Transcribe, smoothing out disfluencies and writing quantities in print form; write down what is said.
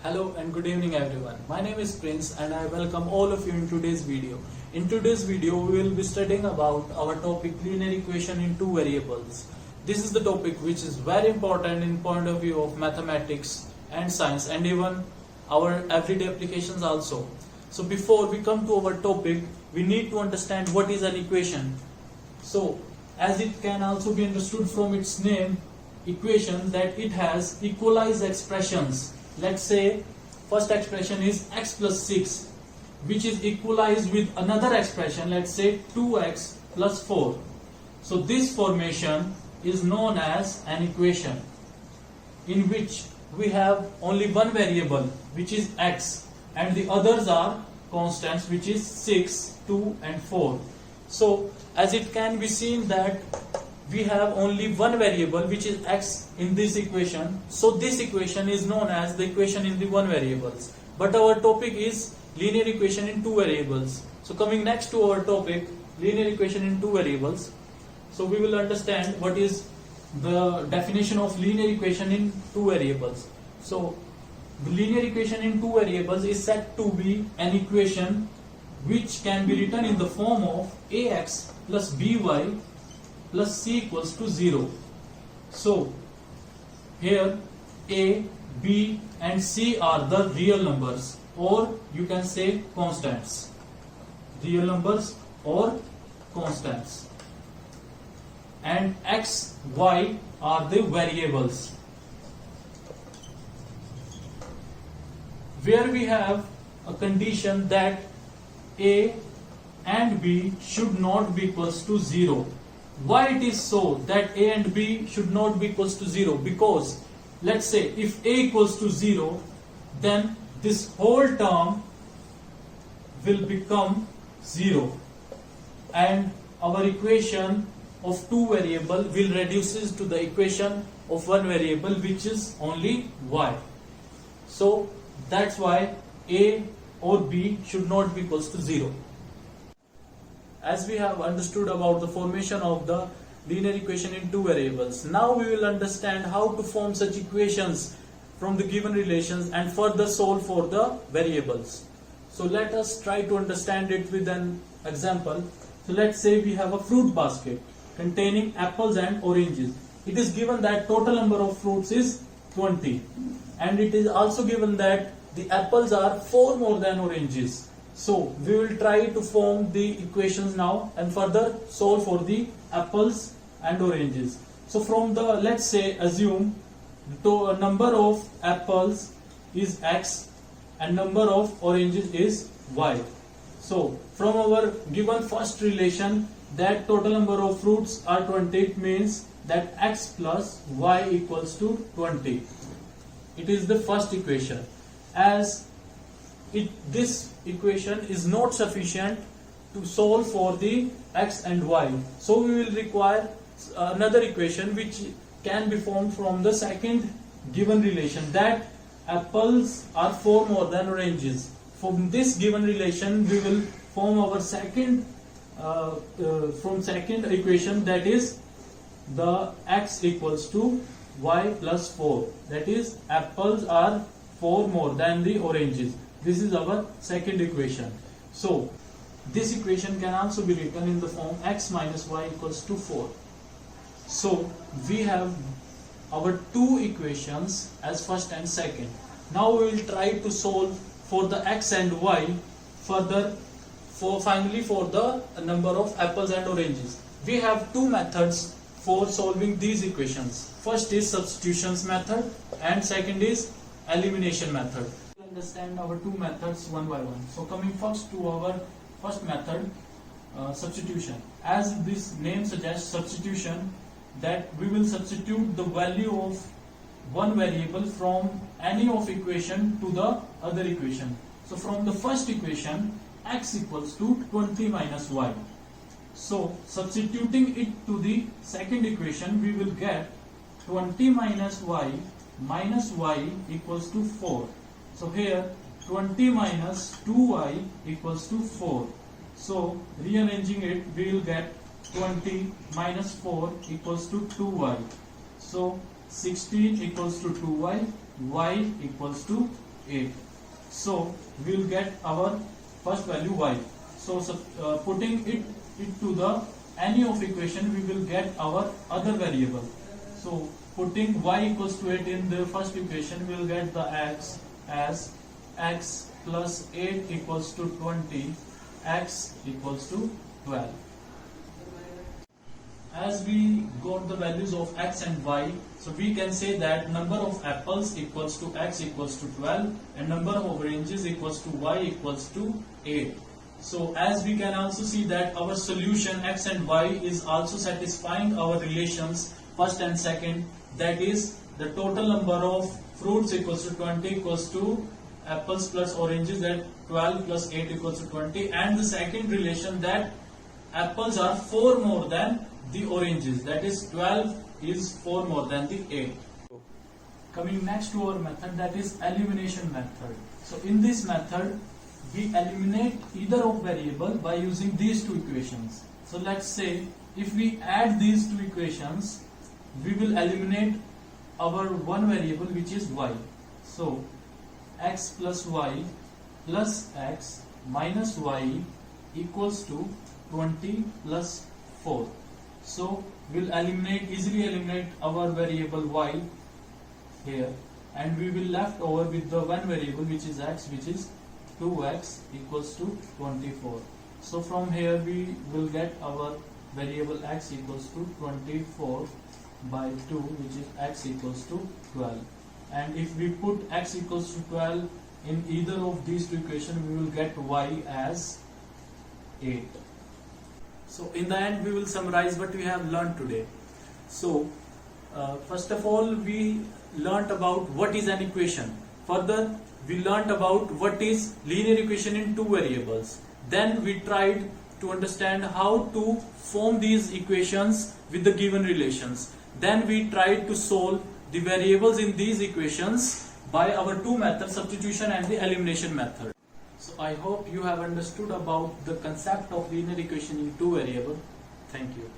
Hello and good evening everyone. My name is Prince and I welcome all of you in today's video. In today's video we will be studying about our topic linear equation in two variables. This is the topic which is very important in point of view of mathematics and science and even our everyday applications also. So before we come to our topic, we need to understand what is an equation. So as it can also be understood from its name, equation, that it has equalized expressions. Let's say first expression is x plus 6, which is equalized with another expression, let's say 2x plus 4. So this formation is known as an equation in which we have only one variable, which is x, and the others are constants, which is 6, 2 and 4. So as it can be seen that we have only one variable, which is x, in this equation. So this equation is known as the equation in the one variables. But our topic is linear equation in two variables. So coming next to our topic, linear equation in two variables. So we will understand what is the definition of linear equation in two variables. So the linear equation in two variables is said to be an equation which can be written in the form of ax plus by plus c equals to 0. So here a, b and c are the real numbers, or you can say constants. Real numbers or constants. And x, y are the variables. Where we have a condition that a and b should not be equals to 0. Why it is so that a and b should not be equals to 0? Because let's say if a equals to 0, then this whole term will become 0 and our equation of two variable will reduces to the equation of one variable, which is only y. So that's why a or b should not be equals to 0. As we have understood about the formation of the linear equation in two variables, now we will understand how to form such equations from the given relations and further solve for the variables. So let us try to understand it with an example. So let's say we have a fruit basket containing apples and oranges. It is given that total number of fruits is 20, and it is also given that the apples are 4 more than oranges. So we will try to form the equations now and further solve for the apples and oranges. So from the, let's say, assume the number of apples is x and number of oranges is y. So from our given first relation that total number of fruits are 20, it means that x plus y equals to 20. It is the first equation. As this equation is not sufficient to solve for the x and y, so we will require another equation which can be formed from the second given relation, that apples are 4 more than oranges. From this given relation we will form our second second equation, that is the x equals to y plus 4, that is apples are 4 more than the oranges. This is our second equation. So this equation can also be written in the form x minus y equals to 4. So we have our two equations as first and second. Now we will try to solve for the x and y further, finally for the number of apples and oranges. We have two methods for solving these equations. First is substitutions method and second is elimination method. Understand our two methods one by one. So coming first to our first method, substitution. As this name suggests, substitution, that we will substitute the value of one variable from any of equation to the other equation. So from the first equation, x equals to 20 minus y. So substituting it to the second equation, we will get 20 minus y equals to 4. So here 20 minus 2y equals to 4. So rearranging it, we will get 20 minus 4 equals to 2y. So 16 equals to 2y, y equals to 8. So we will get our first value y. So putting it to the any of equation, we will get our other variable. So putting y equals to 8 in the first equation, we will get the x as x plus 8 equals to 20, x equals to 12. As we got the values of x and y, so we can say that number of apples equals to x equals to 12 and number of oranges equals to y equals to 8. So as we can also see that our solution x and y is also satisfying our relations first and second, that is the total number of fruits equals to 20 equals to apples plus oranges, that 12 plus 8 equals to 20, and the second relation that apples are 4 more than the oranges, that is 12 is 4 more than the 8. Coming next to our method, that is elimination method. So in this method we eliminate either of variable by using these two equations. So let's say if we add these two equations, we will eliminate our one variable which is y. So x plus y plus x minus y equals to 20 plus 4. So we'll easily eliminate our variable y here, and we will left over with the one variable which is x, which is 2x equals to 24. So from here we will get our variable x equals to 24 by 2, which is x equals to 12. And if we put x equals to 12 in either of these two equations, we will get y as 8. So in the end we will summarize what we have learned today. So first of all, we learnt about what is an equation. Further, we learnt about what is linear equation in two variables. Then we tried to understand how to form these equations with the given relations. Then we tried to solve the variables in these equations by our two methods, substitution and the elimination method. So I hope you have understood about the concept of linear equation in two variables. Thank you.